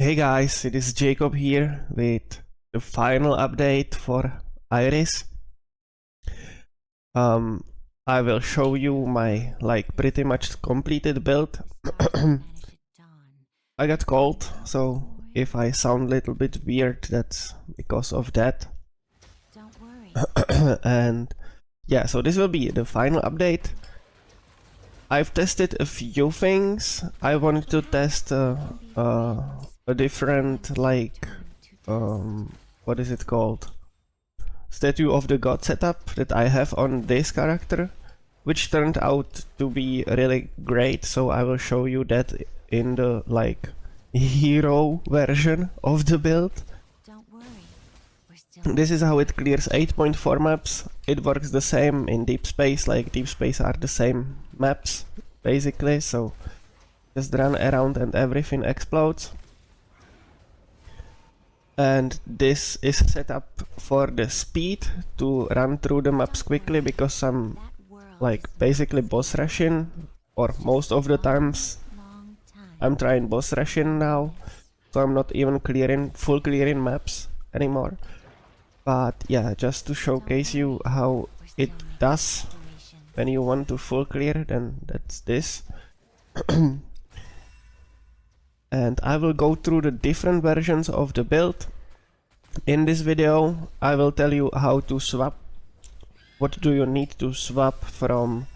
Hey guys, it is Jacob here with the final update for Iris. I will show you my pretty much completed build. I got cold, so if I sound a little bit weird, that's because of that. And yeah, so this will be the final update. I've tested a few things. I wanted to test a different what is it called? Statue of the God setup that I have on this character, which turned out to be really great, so I will show you that in the hero version of the build. This is how it clears 8.4 maps. It works the same in deep space, deep space are the same maps basically, so just run around and everything explodes. And this is set up for the speed to run through the maps quickly, because I'm basically boss rushing, or most of the times I'm trying boss rushing now, so I'm not even full clearing maps anymore. But yeah, just to showcase you how it does when you want to full clear, then that's this. And I will go through the different versions of the build. In this video I will tell you how to swap. What do you need to swap from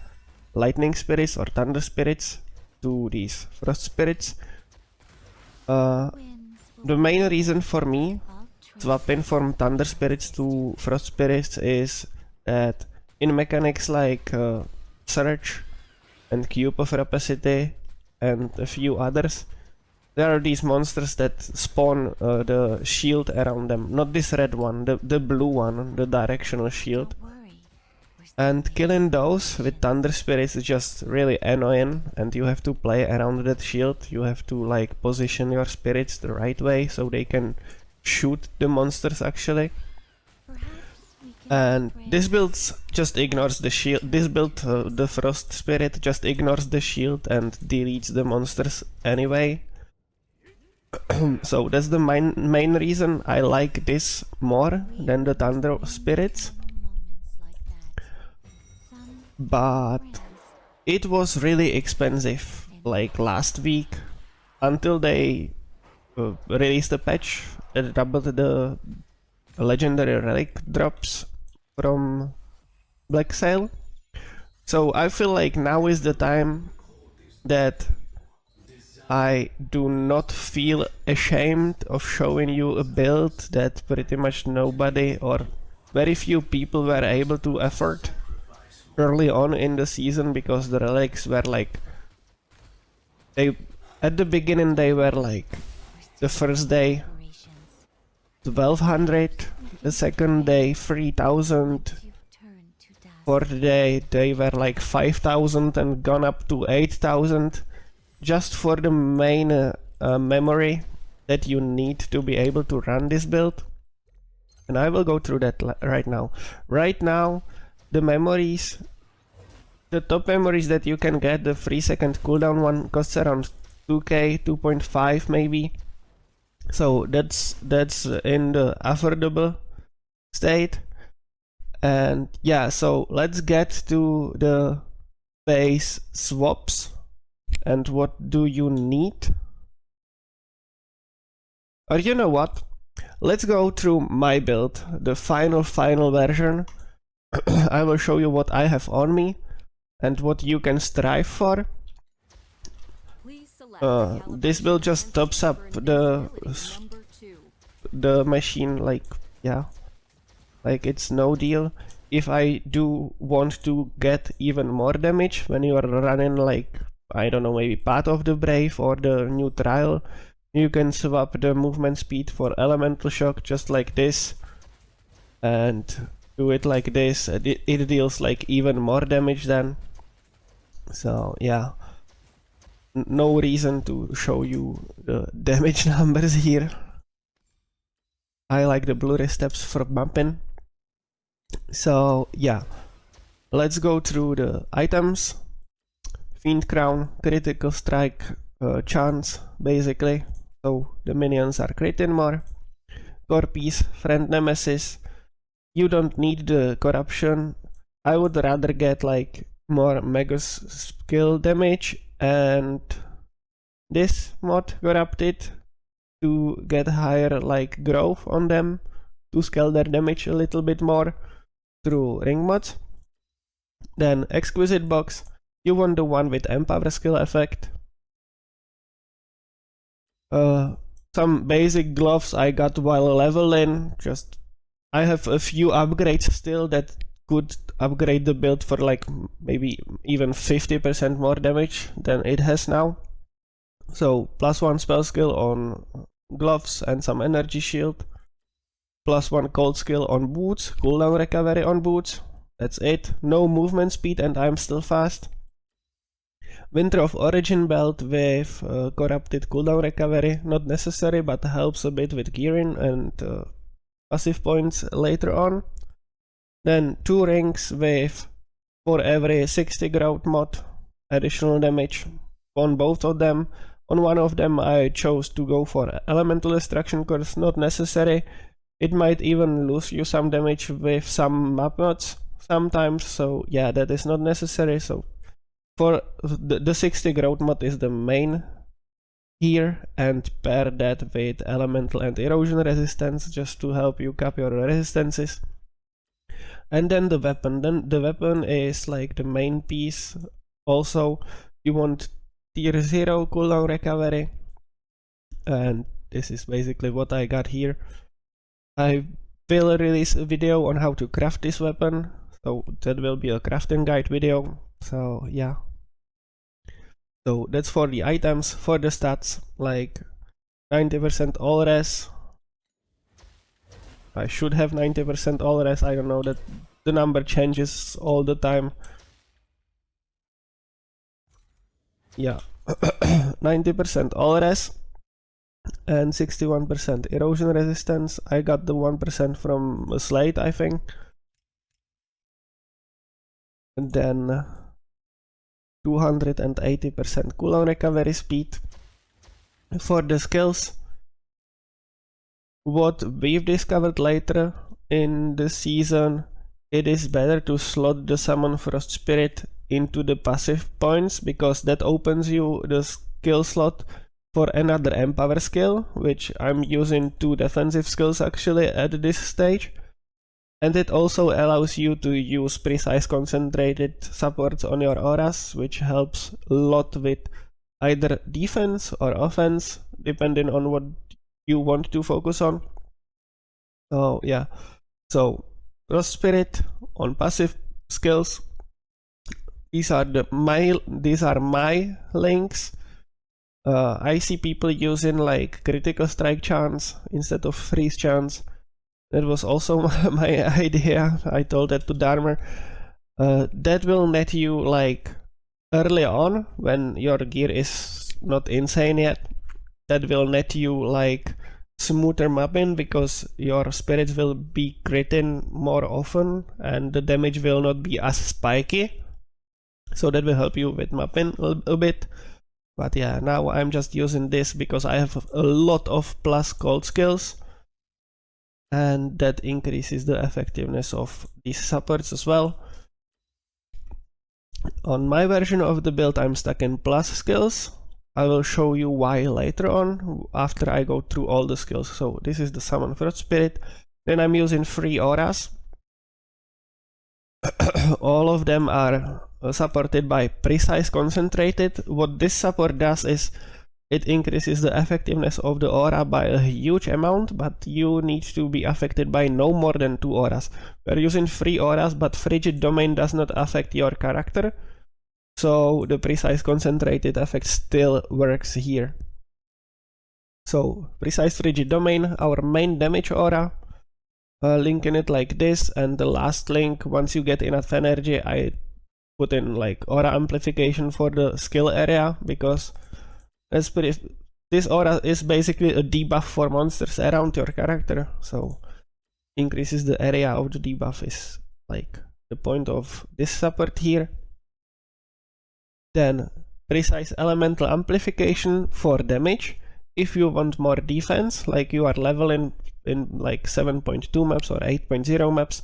lightning spirits or thunder spirits to these frost spirits. The main reason for me swapping from thunder spirits to frost spirits is that in mechanics like Surge and Cube of Rapacity and a few others, there are these monsters that spawn the shield around them. Not this red one, the blue one, the directional shield. And killing those with thunder spirits is just really annoying, and you have to play around that shield. You have to position your spirits the right way so they can shoot the monsters actually. And this build just ignores the shield. This build, the frost spirit, just ignores the shield and deletes the monsters anyway. So that's the main reason I like this more than the thunder spirits. But it was really expensive last week, until they released a patch that doubled the legendary relic drops from Black Sail. So I feel like now is the time that I do not feel ashamed of showing you a build that pretty much nobody or very few people were able to afford early on in the season, because the relics were at the beginning they were the first day 1200, the second day 3000, fourth day they were 5000 and gone up to 8000, just for the main memory that you need to be able to run this build. And I will go through that right now. Right now, the memories, the top memories that you can get, the 3-second cooldown one costs around 2k, 2.5 maybe. So that's in the affordable state. And yeah, so let's get to the base swaps and what do you need. Or you know what? Let's go through my build, the final version. I will show you what I have on me and what you can strive for. This build just tops up the machine, it's no deal. If I do want to get even more damage when you are running I don't know, maybe Path of the Brave or the new trial, you can swap the movement speed for elemental shock just like this and do it like this. It deals even more damage then. So yeah, no reason to show you the damage numbers here. I like the blurry steps for bumping. So yeah, let's go through the items. Fiend Crown, critical strike chance basically, so the minions are critting more. Core piece, friend nemesis. You don't need the corruption. I would rather get like more mega skill damage and this mod corrupted to get higher like growth on them, to scale their damage a little bit more through ring mods. Then exquisite box, you want the one with empower skill effect. Some basic gloves I got while leveling, just I have a few upgrades still that could upgrade the build for like maybe even 50% more damage than it has now. So +1 spell skill on gloves and some energy shield, +1 cold skill on boots, cooldown recovery on boots, that's it. No movement speed and I'm still fast. Winter of Origin belt with corrupted cooldown recovery, not necessary but helps a bit with gearing and passive points later on. Then 2 rings with for every 60 growth mod additional damage on both of them. On one of them I chose to go for elemental destruction course, not necessary. It might even lose you some damage with some map mods sometimes, so yeah, that is not necessary. So for the 60 growth mod is the main here, and pair that with elemental and erosion resistance just to help you cap your resistances. And then the weapon. Then the weapon is like the main piece. Also, you want tier 0 cooldown recovery, and this is basically what I got here. I will release a video on how to craft this weapon, so that will be a crafting guide video. So yeah. So that's for the items. For the stats, like 90% all res. I should have 90% all res, I don't know, that the number changes all the time. Yeah, 90% all res and 61% erosion resistance. I got the 1% from a Slate, I think. And then 280% cooldown recovery speed. For the skills, what we've discovered later in the season, it is better to slot the Summon Frost Spirit into the passive points, because that opens you the skill slot for another Empower skill, which I'm using 2 defensive skills actually at this stage. And it also allows you to use precise concentrated supports on your auras, which helps a lot with either defense or offense, depending on what you want to focus on. Oh yeah, so Frost Spirit on passive skills. These are my links. I see people using like critical strike chance instead of freeze chance. That was also my idea. I told that to Dharma. That will net you like early on when your gear is not insane yet. That will net you like smoother mapping, because your spirits will be critting more often and the damage will not be as spiky. So that will help you with mapping a bit. But yeah, now I'm just using this because I have a lot of plus cold skills, and that increases the effectiveness of these supports as well. On my version of the build I'm stuck in plus skills. I will show you why later on, after I go through all the skills. So this is the Summon Frost Spirit. Then I'm using 3 auras. All of them are supported by Precise Concentrated. What this support does is it increases the effectiveness of the aura by a huge amount, but you need to be affected by no more than 2 auras. We're using 3 auras, but Frigid Domain does not affect your character, so the Precise Concentrated effect still works here. So Precise Frigid Domain, our main damage aura, linking it like this, and the last link, once you get enough energy, I put in like aura amplification for the skill area, because this aura is basically a debuff for monsters around your character, so increases the area of the debuff is like the point of this support here. Then Precise Elemental Amplification for damage. if you want more defense, like you are leveling in like 7.2 maps or 8.0 maps,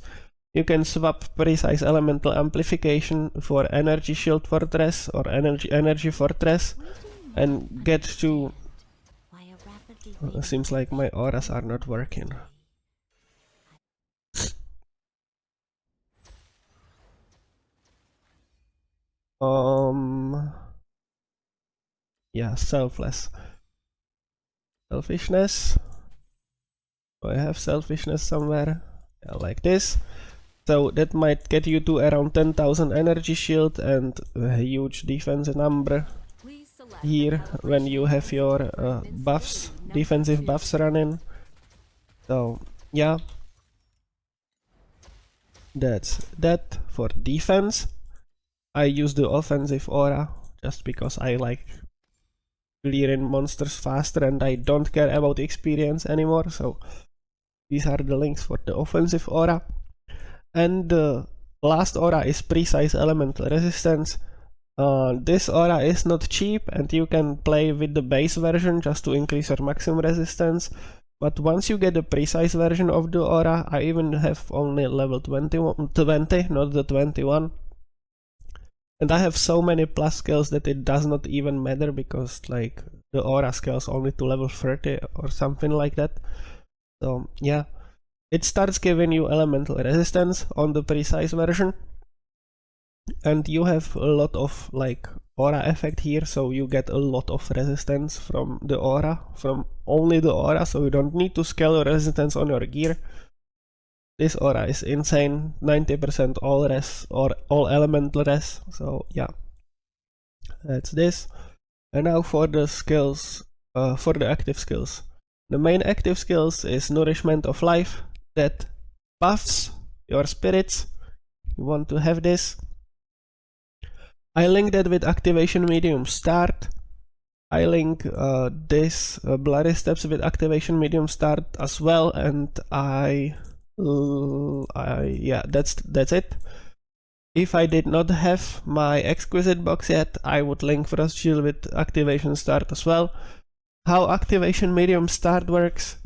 you can swap precise elemental amplification for energy shield fortress or energy fortress and get to... seems like my auras are not working. Yeah, selfishness. Do I have selfishness somewhere? Yeah, like this. So that might get you to around 10,000 energy shield and a huge defense number here when you have your buffs, defensive buffs running. So yeah, that's that for defense. I use the offensive aura just because I like clearing monsters faster and I don't care about experience anymore. So these are the links for the offensive aura. And the last aura is precise elemental resistance. This aura is not cheap and you can play with the base version just to increase your maximum resistance. But once you get the precise version of the aura, I even have only level 20, not the 21. And I have so many plus skills that it does not even matter because like the aura scales only to level 30 or something like that. So yeah, it starts giving you elemental resistance on the precise version. And you have a lot of like aura effect here, so you get a lot of resistance from the aura, from only the aura, so you don't need to scale your resistance on your gear. This aura is insane, 90% all res or all elemental res, so yeah, that's this. And now for the skills, for the active skills. The main active skills is Nourishment of Life, that buffs your spirits. You want to have this. I link that with Activation Medium Start. I link this Bloody Steps with Activation Medium Start as well, and yeah, that's it. If I did not have my Exquisite box yet, I would link Frost Shield with Activation Start as well. How Activation Medium Start works: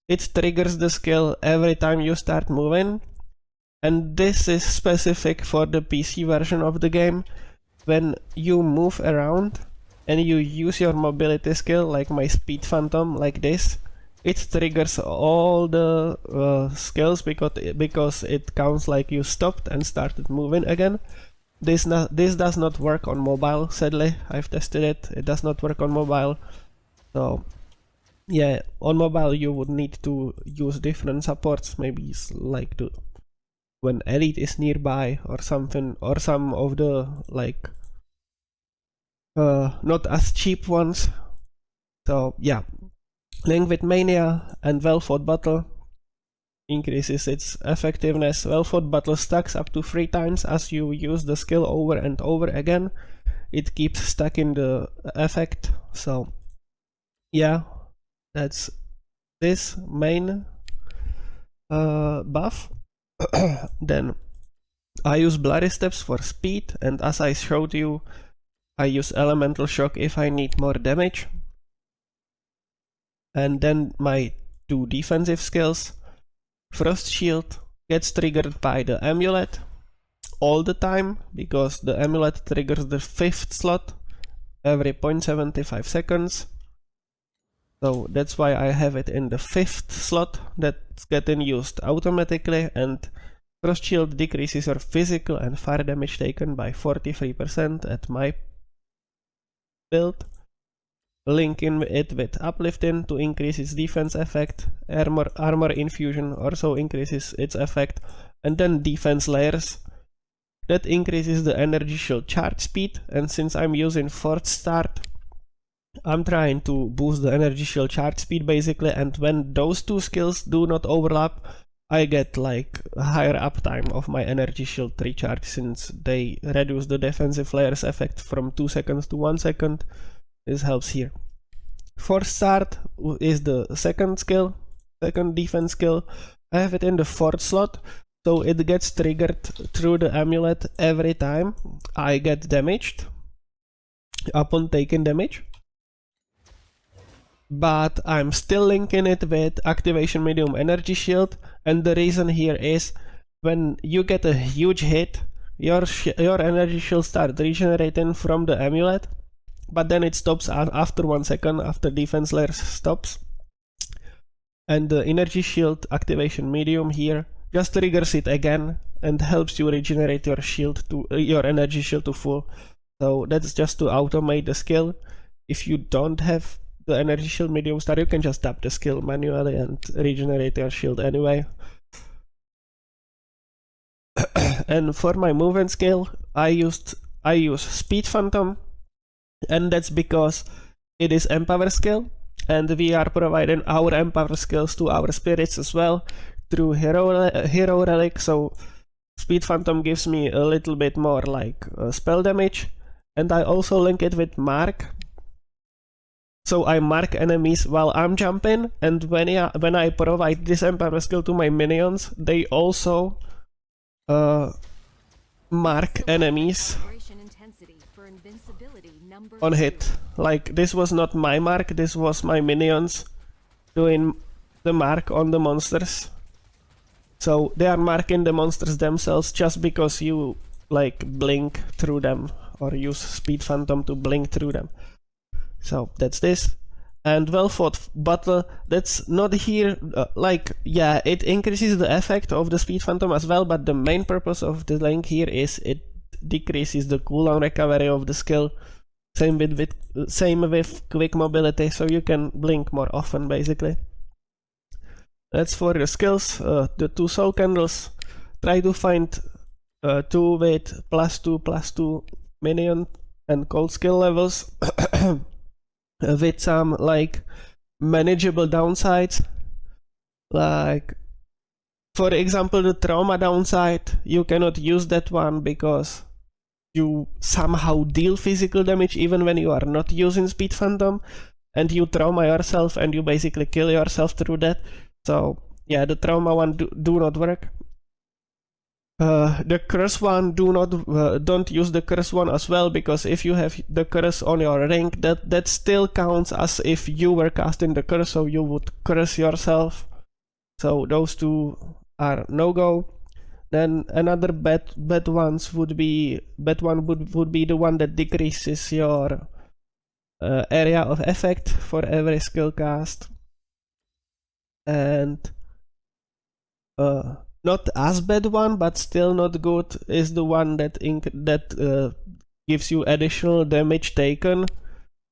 it triggers the skill every time you start moving, and this is specific for the PC version of the game. When you move around and you use your mobility skill, like my Speed Phantom, like this, it triggers all the skills because it counts like you stopped and started moving again. This does not work on mobile, sadly. I've tested it, it does not work on mobile. So yeah, on mobile you would need to use different supports, maybe like when Elite is nearby or something, or some of the like not as cheap ones. So yeah, link with Mania and Well-Fought Battle increases its effectiveness. Well-Fought Battle stacks up to 3 times as you use the skill over and over again. It keeps stacking the effect. So yeah, that's this main buff. Then I use Bloody Steps for speed, and as I showed you, I use Elemental Shock if I need more damage. And then my 2 defensive skills. Frost Shield gets triggered by the Amulet all the time, because the Amulet triggers the 5th slot every 0.75 seconds. So that's why I have it in the 5th slot, that's getting used automatically, and Frost Shield decreases your physical and fire damage taken by 43% at my build. Linking it with Uplifting to increase its defense effect. Armor Infusion also increases its effect. And then Defense Layers. That increases the energy shield charge speed, and since I'm using 4th start, I'm trying to boost the energy shield charge speed basically, and when those 2 skills do not overlap, I get like a higher uptime of my energy shield recharge, since they reduce the defensive layers effect from 2 seconds to 1 second. This helps here. 4th start is the second skill, second defense skill. I have it in the 4th slot, so it gets triggered through the amulet every time I get damaged upon taking damage. but I'm still linking it with activation medium energy shield, and the reason here is when you get a huge hit, your energy shield starts regenerating from the amulet, but then it stops after 1 second after defense layer stops, and the energy shield activation medium here just triggers it again and helps you regenerate your shield to your energy shield to full. So that's just to automate the skill. If you don't have the energy shield medium star, you can just tap the skill manually and regenerate your shield anyway. And for my movement skill, I use Speed Phantom, and that's because it is Empower skill, and we are providing our Empower skills to our spirits as well through Hero Relic. So Speed Phantom gives me a little bit more like spell damage, and I also link it with Mark. So I mark enemies while I'm jumping, and when I provide this Empower skill to my minions, they also mark enemies on hit. Like, this was not my mark, this was my minions doing the mark on the monsters. So they are marking the monsters themselves just because you like blink through them or use Speed Phantom to blink through them. So that's this. And well fought battle, that's not here, like, yeah, it increases the effect of the Speed Phantom as well, but the main purpose of the link here is it decreases the cooldown recovery of the skill. Same with quick mobility, so you can blink more often basically. That's for the skills. The 2 soul candles, try to find 2 with +2/+2 minion and cold skill levels with some like manageable downsides. Like, for example, the trauma downside, you cannot use that one because you somehow deal physical damage even when you are not using Speed Phantom, and you trauma yourself and you basically kill yourself through that. So yeah, the trauma one do not work. The curse one, don't use the curse one as well, because if you have the curse on your ring, that still counts as if you were casting the curse, so you would curse yourself. So those two are no go. Then another bad ones would be the one that decreases your area of effect for every skill cast, and not as bad one, but still not good, is the one that gives you additional damage taken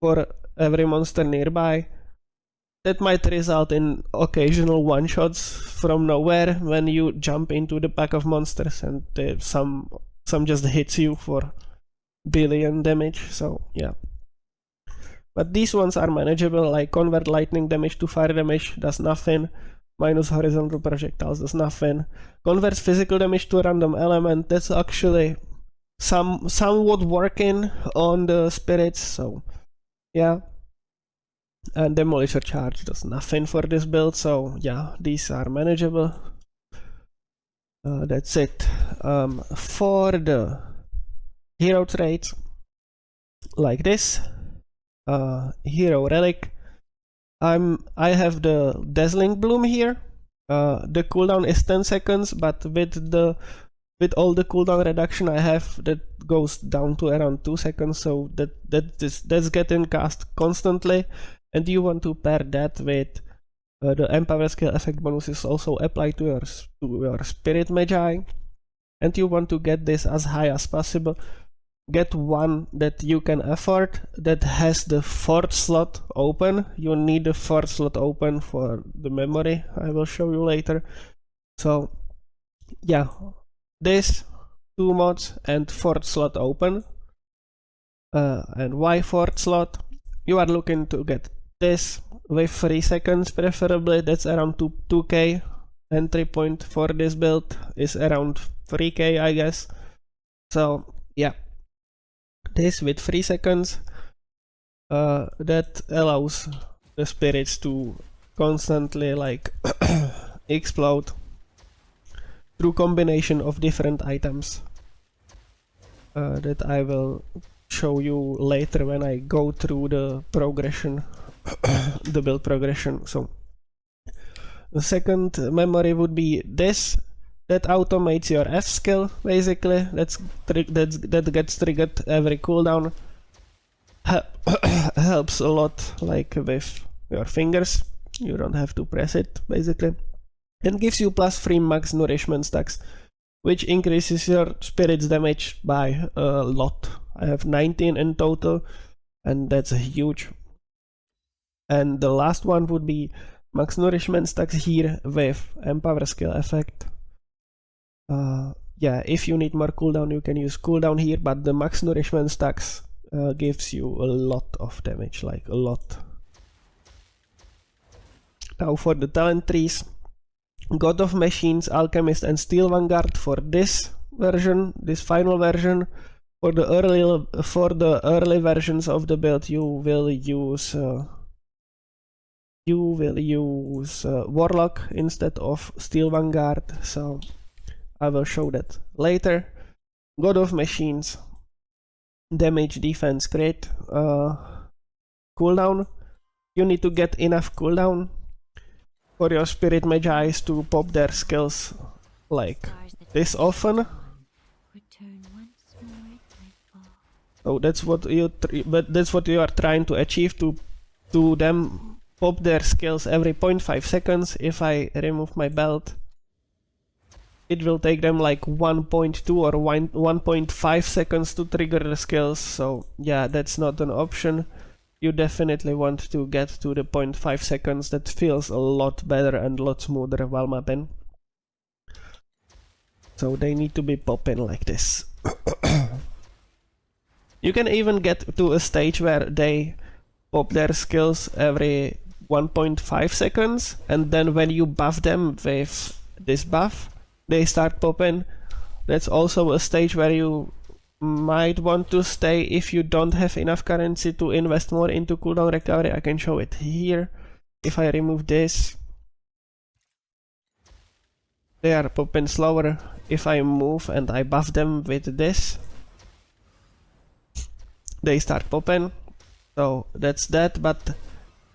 for every monster nearby. That might result in occasional one-shots from nowhere when you jump into the pack of monsters and some just hits you for billion damage, so yeah. But these ones are manageable, like convert lightning damage to fire damage, does nothing. Minus horizontal projectiles does nothing. Converts physical damage to a random element, that's actually somewhat working on the spirits, so yeah. And Demolisher Charge does nothing for this build, so yeah, these are manageable. That's it. For the hero traits, like this, Hero Relic, I have the Dazzling Bloom here. The cooldown is 10 seconds, but with all the cooldown reduction I have, that goes down to around 2 seconds, so that's getting cast constantly. And you want to pair that with the Empower skill effect bonus is also applied to your Spirit Magi, and you want to get this as high as possible. Get one that you can afford, that has the 4th slot open. You need the 4th slot open for the memory, I will show you later. So yeah, this 2 mods and 4th slot open. And why 4th slot? You are looking to get this with 3 seconds preferably. That's around 2k. Entry point for this build is around 3k, I guess. So yeah, this with 3 seconds, that allows the spirits to constantly like explode through combination of different items that I will show you later when I go through the progression the build progression. So the second memory would be this. That automates your F skill, basically. That gets triggered every cooldown. Helps a lot, like with your fingers. You don't have to press it, basically. And gives you +3 max nourishment stacks, which increases your spirit's damage by a lot. I have 19 in total, and that's huge. And the last one would be max nourishment stacks here with Empower skill effect. Yeah, if you need more cooldown, you can use cooldown here, but the max nourishment stacks gives you a lot of damage, like a lot. Now for the talent trees, God of Machines, Alchemist and Steel Vanguard for this version, this final version. For the early versions of the build, you will use Warlock instead of Steel Vanguard, so I will show that later. God of Machines, damage, defense, crit, cooldown. You need to get enough cooldown for your Spirit Magi's to pop their skills like this often. So that's what you are trying to achieve, to them pop their skills every 0.5 seconds. If I remove my belt, it will take them like 1.2 or 1.5 seconds to trigger the skills. So yeah, that's not an option. You definitely want to get to the 0.5 seconds. That feels a lot better and a lot smoother while mapping. So they need to be popping like this. You can even get to a stage where they pop their skills every 1.5 seconds, and then when you buff them with this buff, they start popping. That's also a stage where you might want to stay if you don't have enough currency to invest more into cooldown recovery. I can show it here. If I remove this, they are popping slower. If I move and I buff them with this, they start popping. So that's that, but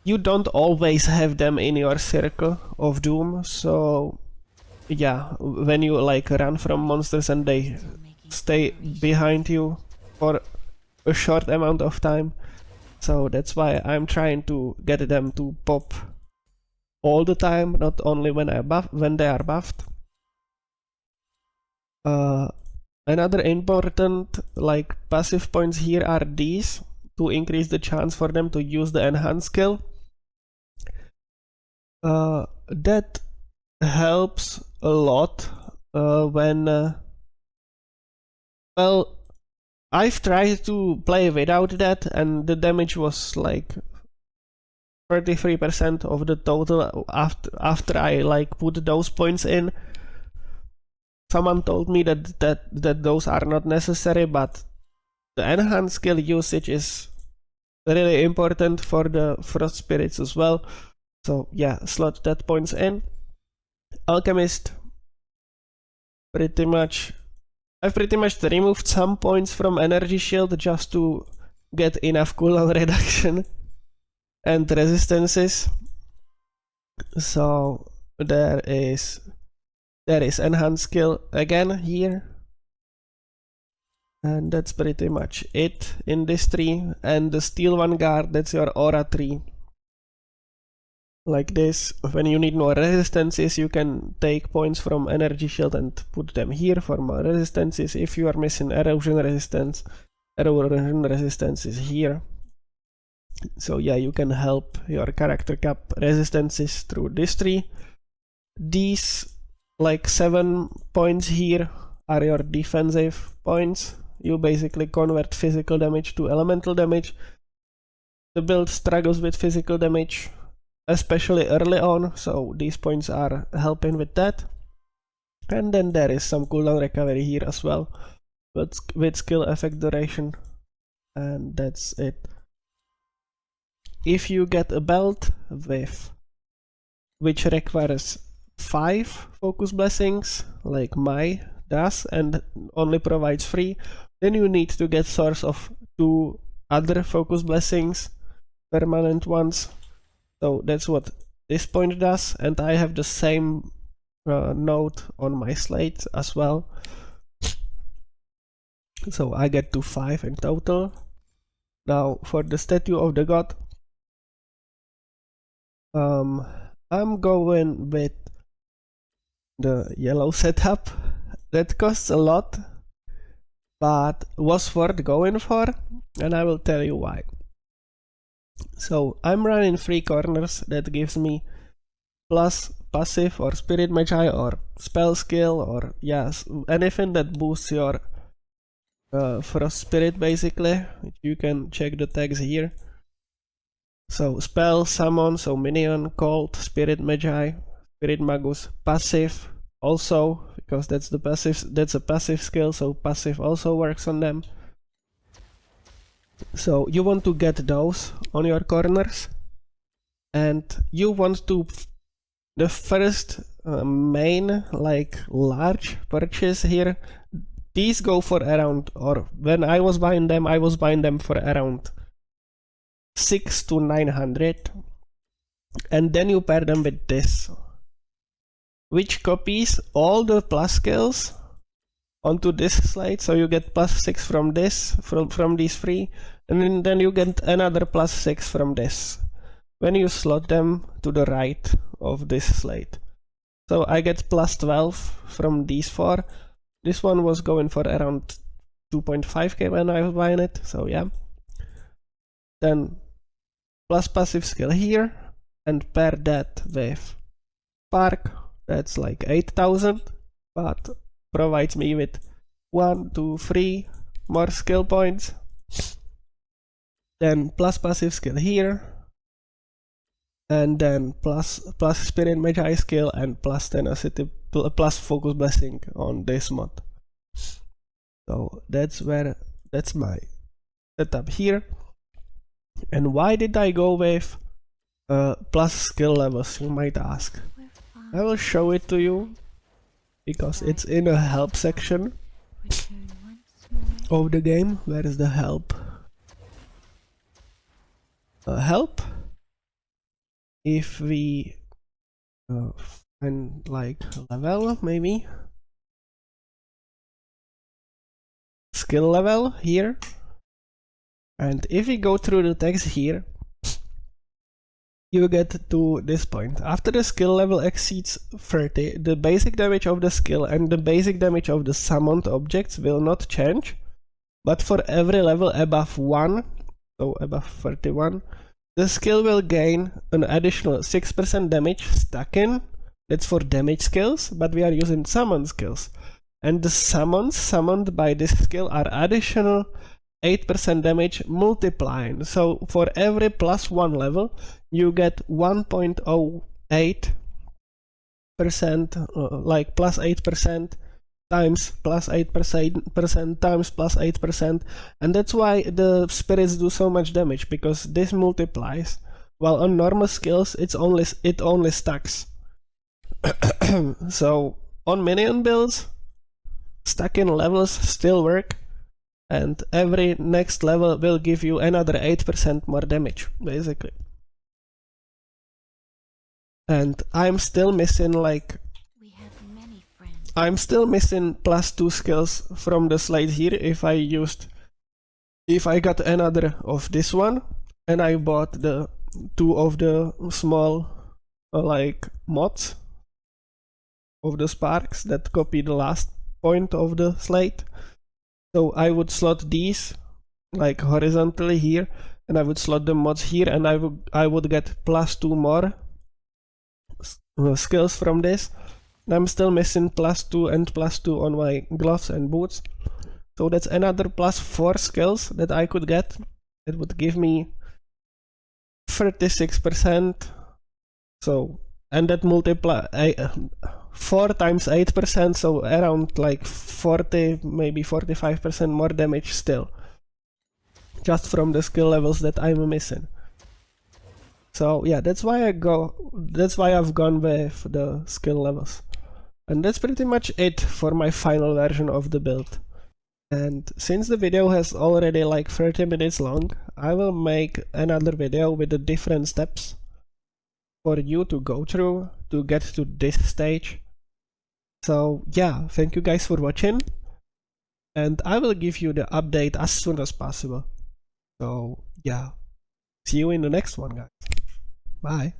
you don't always have them in your circle of doom. So yeah, when you like run from monsters and they stay behind you for a short amount of time, so that's why I'm trying to get them to pop all the time, not only when they are buffed. Another important like passive points here are these, to increase the chance for them to use the enhance skill. That helps a lot when well, I've tried to play without that, and the damage was like 33% of the total after I like put those points in. Someone told me that those are not necessary, but the enhanced skill usage is really important for the Frost Spirits as well. So yeah, slot that points in. Alchemist, I've pretty much removed some points from Energy Shield just to get enough cooldown reduction and resistances. So there is enhanced skill again here. And that's pretty much it in this tree. And the Steel Vanguard, that's your aura tree. Like this. When you need more resistances, you can take points from Energy Shield and put them here for more resistances. If you are missing erosion resistance is here. So yeah, you can help your character cap resistances through this tree. These like 7 points here are your defensive points. You basically convert physical damage to elemental damage. The build struggles with physical damage, especially early on, so these points are helping with that. And then there is some cooldown recovery here as well, with skill effect duration. And that's it. If you get a belt which requires 5 focus blessings, like my does, and only provides 3, then you need to get source of 2 other focus blessings permanent ones. So that's what this point does, and I have the same node on my slate as well. So I get to 5 in total. Now for the statue of the god, I'm going with the yellow setup. That costs a lot, but was worth going for, and I will tell you why. So I'm running 3 corners. That gives me plus passive or spirit magi or spell skill, or yes, anything that boosts your frost spirit basically. You can check the tags here. So spell, summon, so minion, cold, spirit magi, spirit magus, passive also, because that's a passive skill, so passive also works on them. So you want to get those on your corners, and you want to the first main like large purchase here. These go for around, or when I was buying them for around 600 to 900, and then you pair them with this, which copies all the plus skills onto this slate. So you get plus 6 from this, from these 3, and then you get another plus 6 from this when you slot them to the right of this slate. So I get plus 12 from these 4. This one was going for around 2.5k when I was buying it, so yeah. Then plus passive skill here, and pair that with spark. That's like 8,000, but provides me with 1, 2, 3 more skill points. Then plus passive skill here, and then plus spirit magi skill, and plus tenacity, plus focus blessing on this mod. So that's my setup here. And why did I go with plus skill levels, you might ask? I will show it to you, because it's in a help section of the game. Where is the help? Help. If we find like level, maybe skill level here, and if we go through the text here, you get to this point. After the skill level exceeds 30, the basic damage of the skill and the basic damage of the summoned objects will not change, but for every level above 1, so above 31, the skill will gain an additional 6% damage stacking. That's for damage skills, but we are using summon skills. And the summons summoned by this skill are additional 8% damage multiplying. So for every plus 1 level, you get 1.08%, like plus 8% times plus 8% times plus 8%, and that's why the spirits do so much damage, because this multiplies, while on normal skills it only stacks. So on minion builds, stacking levels still work, and every next level will give you another 8% more damage basically. And I'm still missing plus 2 skills from the slate here. If I got another of this one, and I bought the 2 of the small like mods of the sparks that copy the last point of the slate. So I would slot these like horizontally here, and I would slot the mods here, and I would get plus 2 more skills from this. I'm still missing plus 2 and plus 2 on my gloves and boots. So that's another plus 4 skills that I could get. It would give me 36%. So, and that multiply 4 times 8%, so around like 40, maybe 45% more damage still. Just from the skill levels that I'm missing. So yeah, that's why I've gone with the skill levels. And that's pretty much it for my final version of the build. And since the video has already like 30 minutes long, I will make another video with the different steps for you to go through to get to this stage. So yeah, thank you guys for watching, and I will give you the update as soon as possible. So yeah, see you in the next one, guys. Bye.